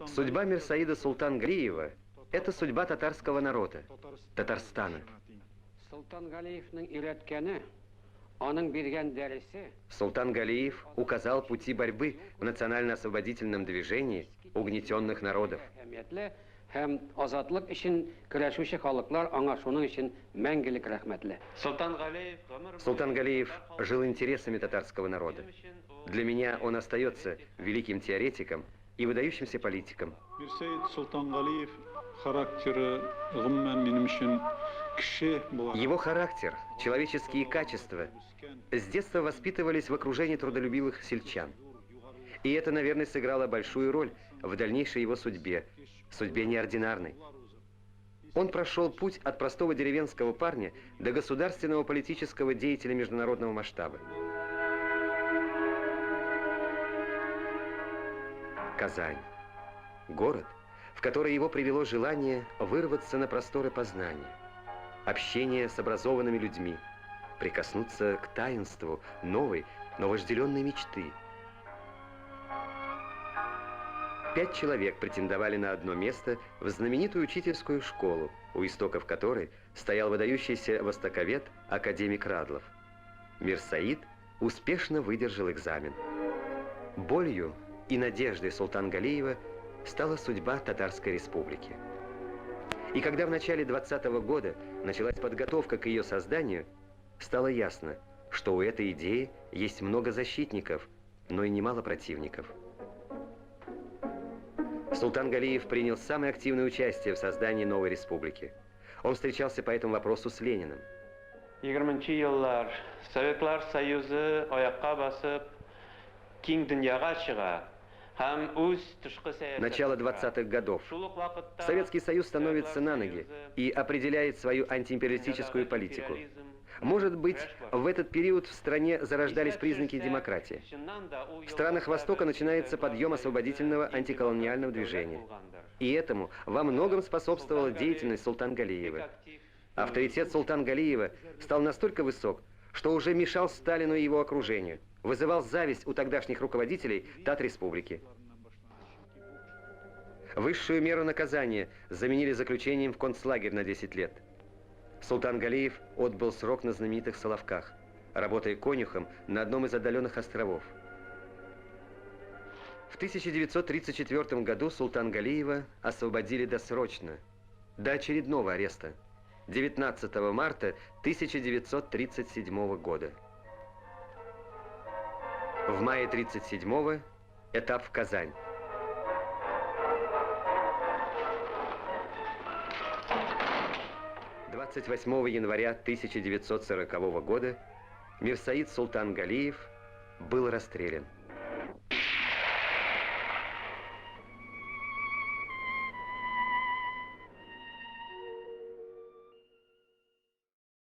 Судьба Мирсаида Султангалиева – это судьба татарского народа, Татарстана. Султан Галиев указал пути борьбы в национально-освободительном движении угнетенных народов. Султан Галиев жил интересами татарского народа. Для меня он остается великим теоретиком и выдающимся политиком. Его характер, человеческие качества с детства воспитывались в окружении трудолюбивых сельчан. И это, наверное, сыграло большую роль в дальнейшей его судьбе, судьбе неординарной. Он прошел путь от простого деревенского парня до государственного политического деятеля международного масштаба. Казань. Город, в который его привело желание вырваться на просторы познания, общение с образованными людьми, прикоснуться к таинству новой, но вожделенной мечты. 5 человек претендовали на одно место в знаменитую учительскую школу, у истоков которой стоял выдающийся востоковед академик Радлов. Мирсаид успешно выдержал экзамен. Болью и надеждой Султангалиева стала судьба Татарской Республики. И когда в начале 20-го года началась подготовка к ее созданию, стало ясно, что у этой идеи есть много защитников, но и немало противников. Султангалиев принял самое активное участие в создании новой республики. Он встречался по этому вопросу с Лениным. 20-нчы еллар Советлар Союзы аякка басып киң дөньяга чыга. Начало 20-х годов. Советский Союз становится на ноги и определяет свою антиимпериалистическую политику. Может быть, в этот период в стране зарождались признаки демократии. В странах Востока начинается подъем освободительного антиколониального движения. И этому во многом способствовала деятельность Султангалиева. Авторитет Султангалиева стал настолько высок, что уже мешал Сталину и его окружению, вызывал зависть у тогдашних руководителей Тат-республики. Высшую меру наказания заменили заключением в концлагерь на 10 лет. Султангалиев отбыл срок на знаменитых Соловках, работая конюхом на одном из отдаленных островов. В 1934 году Султангалиева освободили досрочно, до очередного ареста, 19 марта 1937 года. В мае 1937-го этап в Казань. — 28 января 1940 года Мирсаид Султангалиев был расстрелян.